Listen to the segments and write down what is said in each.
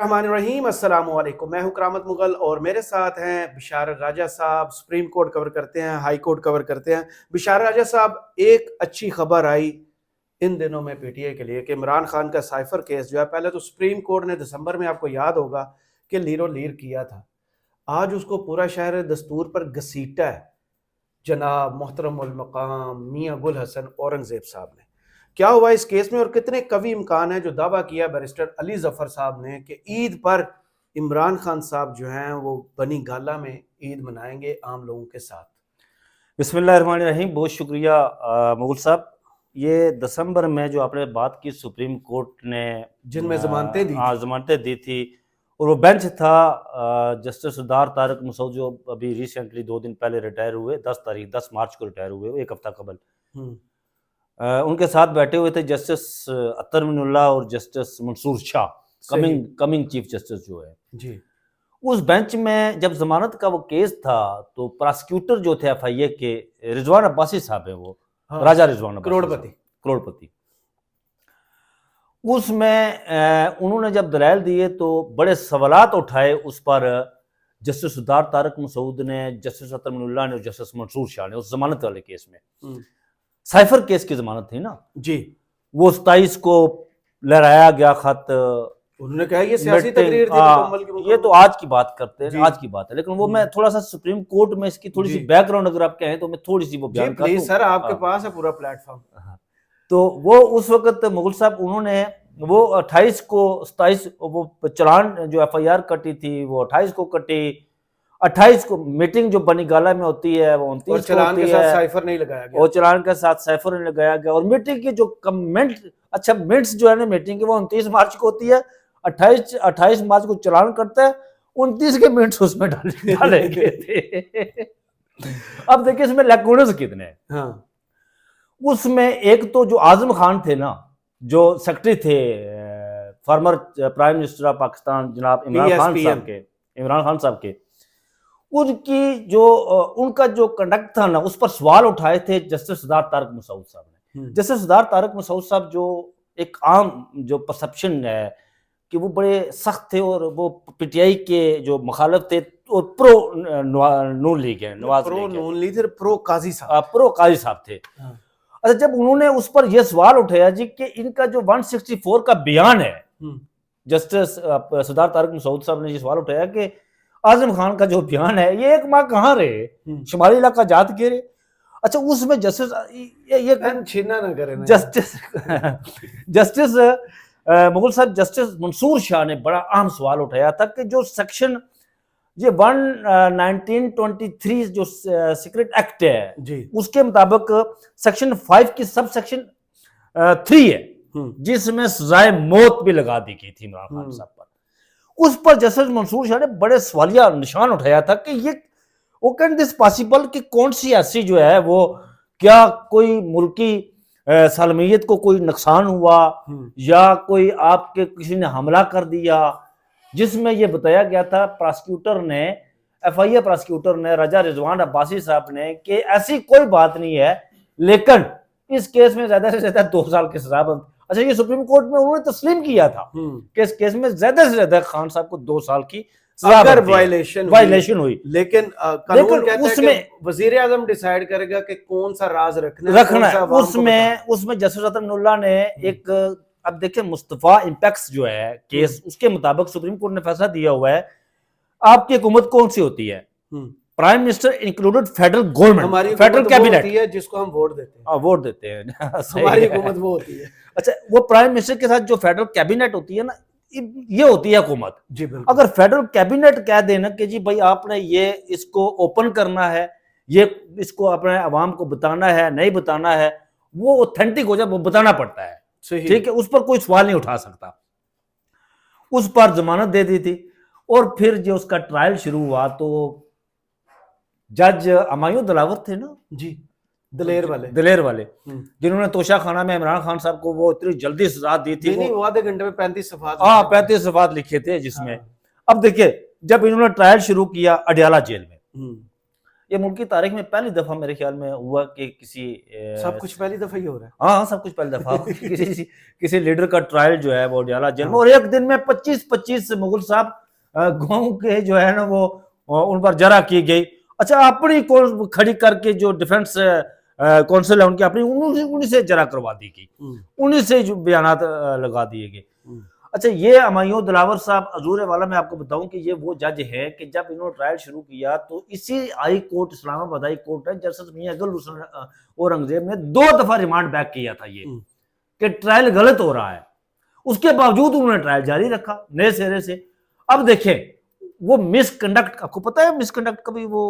रहीम अस्सलाम वालेकुम। मैं हूं करामत मुगल और मेरे साथ हैं बिशारत राजा साहब। सुप्रीम कोर्ट कवर करते हैं, हाई कोर्ट कवर करते हैं। बिशारत राजा साहब, एक अच्छी खबर आई इन दिनों में पीटीआई के लिए कि इमरान खान का साइफर केस जो है, पहले तो सुप्रीम कोर्ट ने दिसंबर में, आपको याद होगा, कि लीरो लीर किया था। आज उसको पूरा शहर दस्तूर पर घसीटा है जनाब मोहतरम उल मकाम मियां गुल हसन औरंगजेब साहब ने। क्या हुआ इस केस में और कितने कवी इम्कान है जो दावा किया बैरिस्टर अली जफर साहब ने कि ईद पर इमरान खान साहब जो हैं वो बनी गाला में ईद मनाएंगे आम लोगों के साथ। बिस्मिल्लाहिर्रहमानिर्रहीम। बहुत शुक्रिया मुगल साहब। ये दिसंबर में जो आपने बात की, सुप्रीम कोर्ट ने जिनमें जमानतें दी जमानतें दी थी, और वो बेंच था जस्टिस सरदार तारक मसूद, जो अभी रिसेंटली 2 दिन पहले रिटायर हुए, 10 मार्च को रिटायर हुए, एक हफ्ता कबल। उनके साथ बैठे हुए थे जस्टिस अत्तर मिनुल्लाह और justice Mansoor Shah, coming chief justice जो है जी। उस बेंच में जब जमानत का वो केस था तो प्रोसिक्यूटर जो थे एफआईए के, रिजवान अब्बासी साहब है वो, राजा रिजवान अब्बासी, करोड़पति। उसमें उन्होंने जब दलाइल दिए तो बड़े सवालात उठाए उस पर जस्टिस सरदार तारक मसूद ने, जस्टिस अत्तर मिनुल्लाह ने और जस्टिस मंसूर शाह ने, उस जमानत वाले केस में। साइफर केस की जमानत थी ना जी। वो 27 को लहराया गया खत, उन्होंने कहा ये सियासी तकरीर थी। ये तो आज की बात करते हैं, आज की बात है, लेकिन वो मैं थोड़ा सा सुप्रीम कोर्ट में इसकी थोड़ी सी बैकग्राउंड अगर आप कहें तो मैं थोड़ी सी वो बयान कर दूं। सर, आपके पास है पूरा प्लेटफॉर्म। तो वो उस वक्त मुगल साहब उन्होंने वो 28 को 27 वो चलान जो एफआईआर कटी थी वो 28 को कटी। 28 को मीटिंग जो बनी गाला में होती है वो 29 को होती है, साइफर नहीं लगाया गया, और चलान के साथ साइफर नहीं लगाया गया। और मीटिंग की जो कमेंट, अच्छा मिनट्स जो है ना मीटिंग की, वो 29 मार्च को होती है। 28 मार्च को चलान करता है, 29 के मिनट्स उसमें डाले गए थे। अब देखिए इसमें लैकुनस कितने हैं। हाँ। उसमें एक तो जो आजम खान थे ना, जो सेक्रेटरी थे former prime minister of Pakistan जनाब इमरान खान साहब के, उनकी जो उनका जो कंडक्ट था ना, उस पर सवाल उठाए थे जस्टिस सरदार तारक मसूद साहब ने। जस्टिस सरदार तारक मसूद साहब जो एक आम जो परसेप्शन है कि वो बड़े सख्त थे और वो पीटीआई के जो मुखालिफ थे और प्रो नून लीग है, प्रो काजी साहब थे। अच्छा, जब उन्होंने उस पर यह सवाल उठाया जी कि इनका जो 164 का बयान है, जस्टिस सरदार तारक मसूद साहब ने ये सवाल उठाया कि आजम खान का जो बयान है ये एक माह कहाँ रहे, शुमाली इलाका जात के रहे। अच्छा, उसमें जस्टिस ये छीना ना करे जस्टिस मुगल साहब, जस्टिस मंसूर शाह ने बड़ा अहम सवाल उठाया था कि जो सेक्शन ये 1923 जो सीक्रेट एक्ट है जी, उसके मुताबिक सेक्शन 5 की सब सेक्शन 3 है जिसमें सजाए मौत भी लगा दी गई थी इमरान खान साहब पर। उस पर जस्टिस मंसूर शाह ने बड़े सवालिया निशान उठाया था कि ये वो कैन दिस पॉसिबल कि कौन सी ऐसी जो है वो, क्या कोई मुल्की सालमियत को कोई नुकसान हुआ या कोई आपके किसी ने हमला कर दिया, जिसमें यह बताया गया था प्रोसिक्यूटर ने, एफआईए प्रोसिक्यूटर ने, राजा रिजवान अब्बासी साहब ने, कि ऐसी कोई बात नहीं है, लेकिन इस केस में ज्यादा से ज्यादा 2 साल की सजा बन। अच्छा, ये सुप्रीम कोर्ट में उन्होंने तस्लीम किया था कि इस केस में ज्यादा से ज्यादा खान साहब को 2 साल की अगर वायलेशन हुई, लेकिन कानून कहता उसमें है कि वजीर आजम डिसाइड करेगा कि कौन सा राज रखना है। उसमें जस्टिस अत्तर मिनुल्लाह ने एक, अब देखिए मुस्तफा इंपैक्ट्स जो है केस, उसके मुताबिक सुप्रीम कोर्ट ने फैसला दिया हुआ है आपकी हुकूमत कौन सी होती है, prime minister included federal government, federal cabinet है जिसको हम वोट देते हैं हमारी हुकूमत वो होती है। अच्छा, वो प्राइम मिनिस्टर के साथ जो फेडरल कैबिनेट होती है ना, ये होती है हुकूमत जी। अगर फेडरल कैबिनेट कह देना कि जी भाई आपने ये इसको ओपन करना है, ये इसको अपने अवाम को बताना है, नहीं बताना है, वो ऑथेंटिक हो जाए, वो बताना पड़ता है, ठीक है, उस पर कोई सवाल नहीं उठा सकता। उस पर जमानत दे दी थी और फिर जो उसका ट्रायल शुरू हुआ तो जज अमायूं दिलावर थे ना जी, दलेर वाले जिन्होंने तोशा खाना में इमरान खान साहब को वो इतनी जल्दी सजा दी थी, वो आधे घंटे में 35 सफात लिखे थे जिसमें। अब देखिए, जब इन्होंने ट्रायल शुरू किया अडियाला जेल में, ये मुल्क की तारीख में पहली दफा मेरे ख्याल में हुआ कि किसी सब कुछ पहली दफा ही हो रहा है। हाँ, सब कुछ पहली दफा किसी लीडर का ट्रायल जो है वो डाला जेल में, और एक दिन में 25 मुगल साहब गाँव के जो है ना वो उन पर जरा की गई। अच्छा, अपनी को खड़ी करके जो डिफेंस काउंसिल है उनकी अपनी, उन्हीं से जरा करवा दी गई, उन्हीं से जो बयानात लगा दिए गए। अच्छा, ये हुमायूं दिलावर साहब हजूर वाला, मैं आपको बताऊं कि ये वो जज है कि जब इन्होंने ट्रायल शुरू किया तो इसी high court, Islamabad high court है, जस्टिस मियां गुल हुसैन औरंगजेब ने 2 दफा रिमांड बैक किया था ये कि ट्रायल गलत हो रहा है। उसके बावजूद उन्होंने ट्रायल जारी रखा नए सिरे से। अब देखें वो मिसकंडक्ट, आपको पता है मिसकंडक्ट कभी वो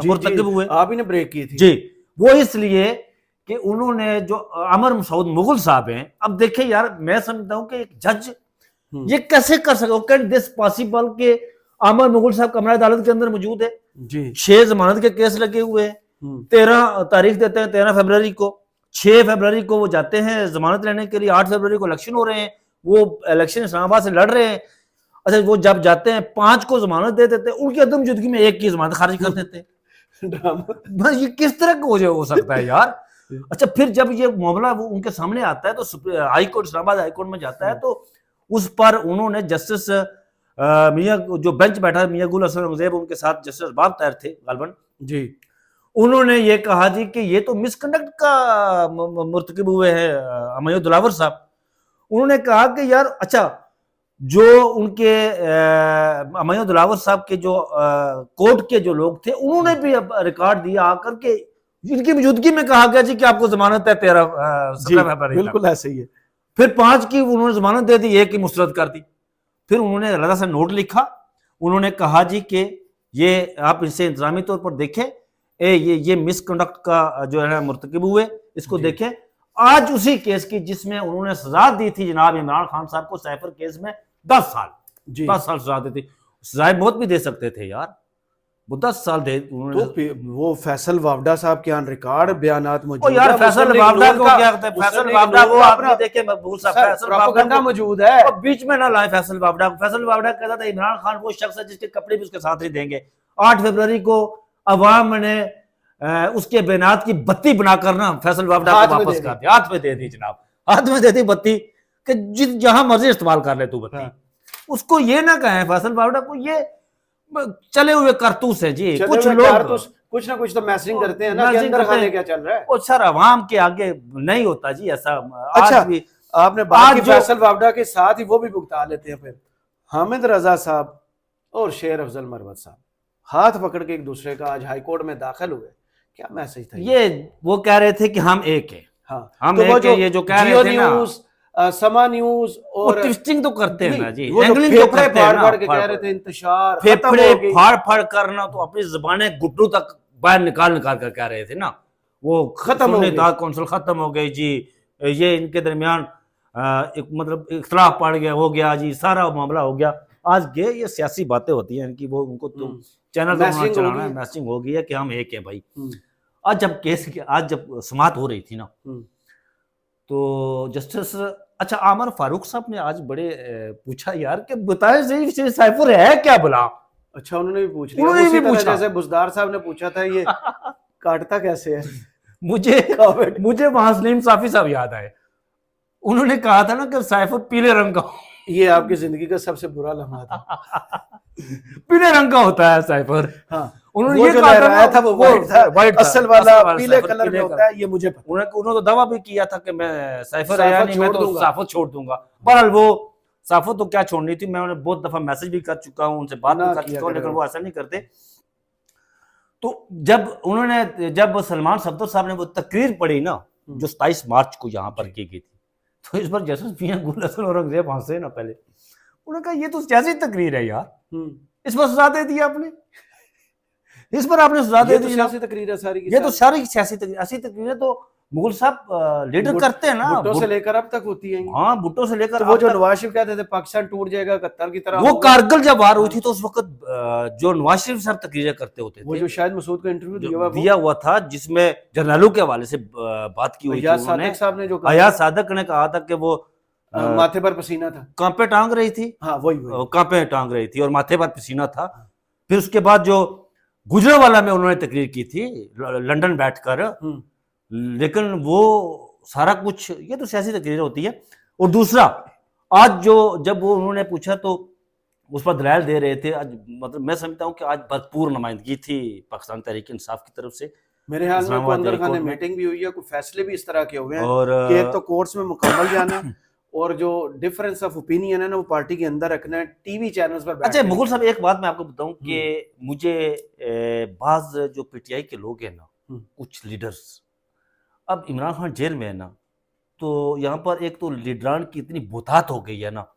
मुर्तकिब हुए, आप ही ने ब्रेक की थी जी, वो इसलिए कि उन्होंने जो अमर मसूद मुगल साहब हैं, अब देखें यार, मैं समझता हूं कि एक जज ये कैसे कर सके, कैन दिस पॉसिबल के अमर मुगल साहब कमरा अदालत के अंदर मौजूद है जी, 6 जमानत के केस लगे हुए हैं, 13 तारीख देते हैं 13 फरवरी को, 6 फरवरी को वो जाते हैं जमानत लेने के लिए, 8 फरवरी को इलेक्शन हो रहे हैं, वो इलेक्शन इस्लामाबाद से लड़ रहे हैं। अच्छा, वो जब जाते हैं 5 को जमानत दे देते हैं, उनकी अदम जुदगी में 1 की जमानत खारिज कर देते हैं। ये किस तरह हो सकता है यार। अच्छा, फिर जब ये मामला वो उनके सामने आता है तो high court, Islamabad high court में जाता है, तो उस पर उन्होंने जस्टिस मियां जो बेंच बैठा है मियां गुल हसन औरंगजेब, उनके साथ जस्टिस बाब तैर थे गालबन जी, उन्होंने ये कहा जी कि ये तो मिसकंडक्ट का मुर्तकिब हुए हैं हुमायूं दिलावर साहब। उन्होंने कहा कि यार, अच्छा, जो उनके हुमायूं दिलावर साहब के जो कोर्ट के जो लोग थे, उन्होंने भी रिकॉर्ड दिया आकर के, इनकी मौजूदगी में कहा गया जी कि आपको जमानत है 13 फरवरी, बिल्कुल ऐसे ही है। फिर 5 की उन्होंने जमानत दे दी, 1 की मुस्तरद कर दी। फिर उन्होंने अलग से नोट लिखा, उन्होंने कहा जी कि ये आप इसे इंतजामी तौर पर देखें, ये मिसकंडक्ट का जो है मुर्तकिब हुए, इसको देखें। आज उसी केस की जिसमें उन्होंने सजा दी थी जनाब इमरान खान साहब को, साइफर केस में 10 साल 10 साल सजा दी थी, सजाए मौत भी दे सकते थे यार, वो 10 साल दे उन्होंने। तो वो फैसल वावडा साहब के ऑन रिकॉर्ड बयानात मौजूद है। यार फैसल वावडा को क्या कहते हैं, फैसल वावडा वो आपने देखे मकबूल साहब, फैसल वावडा मौजूद है, और बीच में ना लाए फैसल वावडा। फैसल वावडा कहता था इमरान खान वो शख्स है जिसके कपड़े भी उसके साथ ही देंगे। 8 फरवरी को अवाम ने उसके बेनात की बत्ती बनाकर ना फैसल वावडा को वापस कर दिया, हाथ में दे दी जनाब, हाथ में दे दी बत्ती कि जहां मर्जी इस्तेमाल कर ले तू बत्ती। उसको ये ना कहें फैसल वावडा को, ये चले हुए करतूस है जी, कुछ लोग कुछ ना कुछ तो मैसेजिंग करते हैं ना कि अंदर खाने क्या चल रहा है, और सर अवाम के आगे नहीं होता जी ऐसा। अच्छा, आपने बात की फैसल वावडा के साथ ही वो भी भुगता लेते हैं। फिर हामिद रजा साहब और शेर अफजल मरवत साहब हाथ पकड़ के एक दूसरे का आज हाई कोर्ट में दाखिल हुए, क्या मैसेज था ये? वो कह रहे थे कि हम एक हैं। हाँ, हम तो एक है, ये जो कह रहे थे ना, समा न्यूज और ट्विस्टिंग तो करते हैं ना जी, एंगलिंग तो करते हैं ना, कह रहे थे इंतशार फेफड़े फाड़ करना, तो अपनी जुबानें घुटनों तक बाहर निकाल कर कह रहे थे ना, वो खत्म हो गई, काउंसिल खत्म हो गई जी, ये इनके दरमियान एक मतलब इख्तलाफ पड़ गया, हो गया जी, सारा मामला हो गया। आज ये सियासी बातें होती हैं इनकी, वो उनको तो चैनल चलाना है, मैसेजिंग हो गई है कि हम एक है भाई। आज जब समाअत हो रही थी ना, तो जस्टिस अच्छा आमर फारूक साहब ने आज बड़े पूछा यार कि बताएं सही साइफर है क्या भला। अच्छा, उन्होंने भी पूछ लिया, उसी तरह जैसे बुजदार साहब ने पूछा था ये काटता कैसे है। मुझे वहां सलीम साफी साहब याद आए, उन्होंने कहा था ना कि साइफर पीले रंग का, ये आपकी जिंदगी का सबसे बुरा लम्हा था। पीले रंग का होता है साइफर। हाँ, उन्होंने ये कहा था वो वाइट असल वाला पीले कलर में होता है, ये मुझे पता। उन्होंने तो दावा भी किया था कि मैं साइफर है यानी मैं तो साफत छोड़ दूंगा। बहरहाल वो साफत तो क्या छोड़नी थी, मैं उन्हें बहुत दफा मैसेज भी कर चुका हूं, उनसे बात भी कर चुका हूं, लेकिन वो ऐसा नहीं करते। तो जब सलमान सफदर साहब ने वो तकरीर पढ़ी ना, जो 27 मार्च को यहाँ पर की गई थी, तो इस पर जस्टिस मियां गुल हसन औरंगजेब हंसे ना, पहले उन्होंने कहा ये तो सियासी तकरीर है यार, इस पर सजा दे दी आपने, इस पर आपने सजा दे दी। सियासी तकरीर है सारी, ये तो सारी सियासी तकरीर, ऐसी तकरीरें तो मुगल साहब लीडर करते हैं ना, भुट्टो से लेकर अब तक होती है। हाँ, भुट्टो से लेकर, तो वो जो नवाज शरीफ कहते थे पाकिस्तान टूट जाएगा कतर की तरह, वो कारगिल जब वार हुई थी तो उस वक्त जो नवाज शरीफ साहब तकरीरें करते होते थे, वो जो शायद मसूद को इंटरव्यू दिया हुआ था जिसमें जर्नलों के हवाले से बात की हुई थी, अयाज सादक ने कहा था कि वो माथे पर पसीना था, कांपे टांग रही थी। हाँ, वही कांपे टांग रही थी और माथे पर पसीना था। फिर उसके बाद जो गुजरांवाला में उन्होंने तकरीर की थी लंदन बैठकर, लेकिन वो सारा कुछ, ये तो सियासी तकरीर होती है। और दूसरा, आज जब वो उन्होंने पूछा तो उस पर दलाइल दे रहे थे। आज मतलब मैं समझता हूँ कि आज भरपूर नुमाइंदगी थी पाकिस्तान तहरीक इंसाफ की तरफ से। मेरे ख्याल में कोई अंदर खाने मीटिंग भी हुई है, कोई फैसले भी इस तरह के हुए हैं और कि एक तो कोर्ट्स में मुकम्मल जाना है और जो डिफरेंस ऑफ ओपिनियन है ना वो पार्टी के अंदर रखना है, टीवी चैनल्स पर। अच्छा मुगल साहब, एक बात मैं आपको बताऊं कि मुझे बाज जो पीटीआई के लोग हैं ना, कुछ लीडर्स, अब इमरान खान जेल में है ना, तो यहाँ पर एक तो लीडरान की इतनी बुतात हो गई है ना,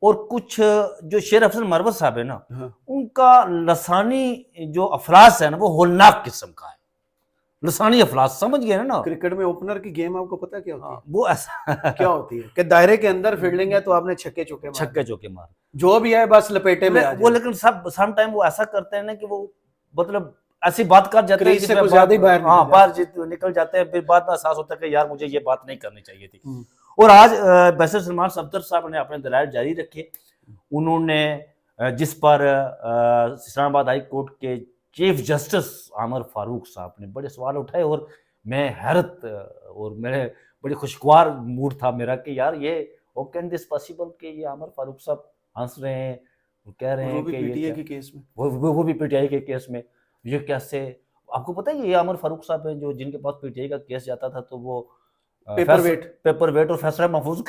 और कुछ जो शेर अफजल मरवत साहब है ना, उनका लसानी जो अफलास है ना वो होलनाक किस्म का है। लसानी अफलास, समझ गए ना। क्रिकेट में ओपनर की गेम आपको पता है क्या होती है? वो ऐसा क्या होती है कि दायरे के अंदर फील्डिंग है तो आपने छक्के चौके मार, जो भी है बस लपेटे में आ वो। लेकिन सब सम टाइम वो ऐसा करते हैं ना कि वो मतलब ऐसी बात कर जाते हैं से ज्यादा ही बाहर निकल जाते हैं, फिर बाद में एहसास होता है कि यार मुझे ये बात नहीं करनी चाहिए थी। और आज बैरिस्टर सलमान सफदर साहब ने अपने दलाइल जारी रखे। उन्होंने जिस पर इस्लामाबाद हाई कोर्ट के चीफ जस्टिस आमिर फारूक साहब ने बड़े सवाल उठाए, और मैं हैरत और मेरे बड़ी खुशगवार मूड था मेरा कि यार ये हाउ कैन दिस पॉसिबल कि ये आमिर फारूक साहब हंस रहे हैं, वो कह रहे हैं कि पीटीआई के केस में, वो भी पीटीआई के केस में, ये कैसे? आपको पता है ये आमिर फारूक साहब है जो जिनके पास पीटीआई का केस जाता था तो वो पेपर वेट और फैसला महफूज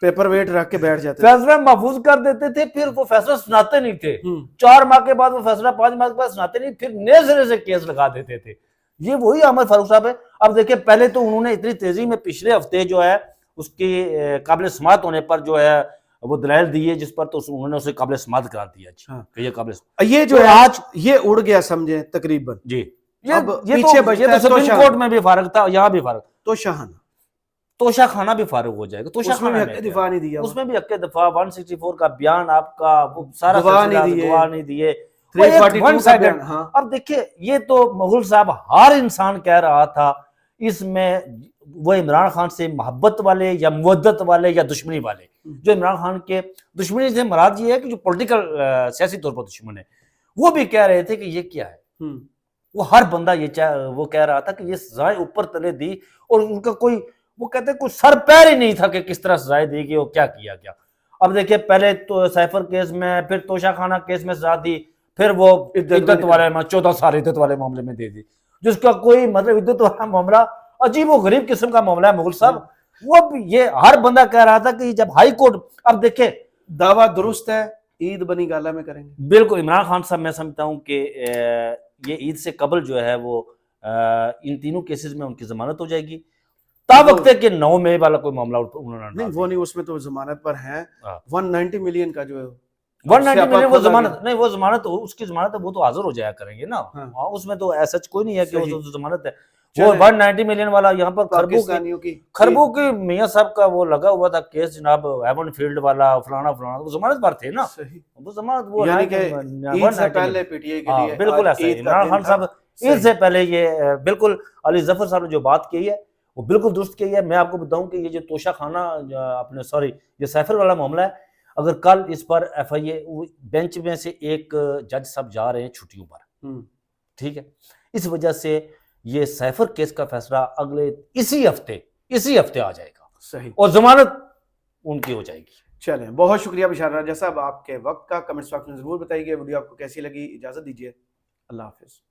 पेपर वेट रख के बैठ जाते, फैसला महफूज कर देते थे, फिर वो फैसला सुनाते नहीं थे। 4 माह के बाद वो फैसला 5 माह के बाद सुनाते नहीं, फिर नए सिरे से केस लगा देते थे। ये वही आमिर फारूक साहब है। अब देखिए, पहले तो उन्होंने इतनी तेजी में पिछले हफ्ते जो है उसके काबिल समात होने पर जो है वो दलाइल दिए, जिस पर तो उन्होंने उसे काबिल समात करार दिया। ये काबिल, ये जो है आज ये उड़ गया समझे तकरीबन जी। ये पीछे तो सुप्रीम कोर्ट में भी फारग था, यहाँ भी फारग, तोशा खाना भी फारूक हो जाएगा। तोशा खाना हक दिफा नहीं दिया, उसमें भी हक दिफा 164 का बयान आपका वो सारा गवाह नहीं दिए 342 का बयान। हाँ। अब देखिए, ये तो मुगल साहब हर इंसान कह रहा था इसमें वो इमरान खान से मोहब्बत वाले या मुवद्दत वाले या दुश्मनी वाले, जो इमरान खान के दुश्मनी से मराद ये है कि जो पॉलिटिकल सियासी तौर पर दुश्मन है, वो भी कह रहे थे कि ये क्या है। वो हर बंदा ये वो कह रहा था कि ये सजाएं ऊपर तले दी, और उनका कोई, वो कहते हैं, कुछ सर पैर ही नहीं था कि किस तरह सजाएं दी गई और क्या किया गया। अब देखिए, पहले तो सैफर केस में, फिर तोशा खाना केस में सजा दी, फिर वो इद्दत वाले 14 साल इद्दत वाले मामले में दे दी, जिसका कोई मतलब इद्दत वाला मामला अजीब व गरीब किस्म का मामला है मुगल साहब। वो ये हर बंदा कह रहा था कि जब हाई कोर्ट, अब देखिए दावा दुरुस्त है, ईद बनी गाला में करेंगे। बिल्कुल, इमरान खान साहब मैं समझता हूँ कि ये ईद से कबल जो है वो इन तीनों केसेस में उनकी जमानत हो जाएगी। वक्त के 9 मई वाला कोई मामला उन्होंने नहीं, वो नहीं, उसमें तो जमानत पर है। 190 मिलियन का जो है 190 मिलियन वो जमानत नहीं, वो जमानत उसकी जमानत है, वो तो हाजिर हो जाया करेंगे ना। हाँ, उसमें तो ऐसा कोई नहीं है कि वो जमानत है। वो 190 मिलियन वाला यहाँ पर खरबू की मियां साहब का वो लगा हुआ था केस जनाब, हेवन फील्ड वाला फलाना वो जमानत पर थे ना। वो जमानत वो यानी कि ईद से पहले पीटीआई के लिए बिल्कुल ऐसा है। इमरान खान साहब ईद से पहले ये बिल्कुल, अली जफर साहब ने जो बात की है वो बिल्कुल दुरुस्त की है। मैं आपको बताऊं कि ये जो तोशा खाना अपने ये सैफर वाला मामला है, अगर कल इस पर FIA बेंच में से एक जज साहब जा रहे हैं छुट्टियों पर, ठीक है, इस वजह से ये सैफर केस का फैसला अगले इसी हफ्ते आ जाएगा। सही, और जमानत उनकी हो जाएगी। चलें, बहुत शुक्रिया बिशार राजा साहब आपके वक्त का। कमेंट्स बॉक्स में जरूर बताइए वीडियो आपको कैसी लगी। इजाजत दीजिए, अल्लाह हाफिज।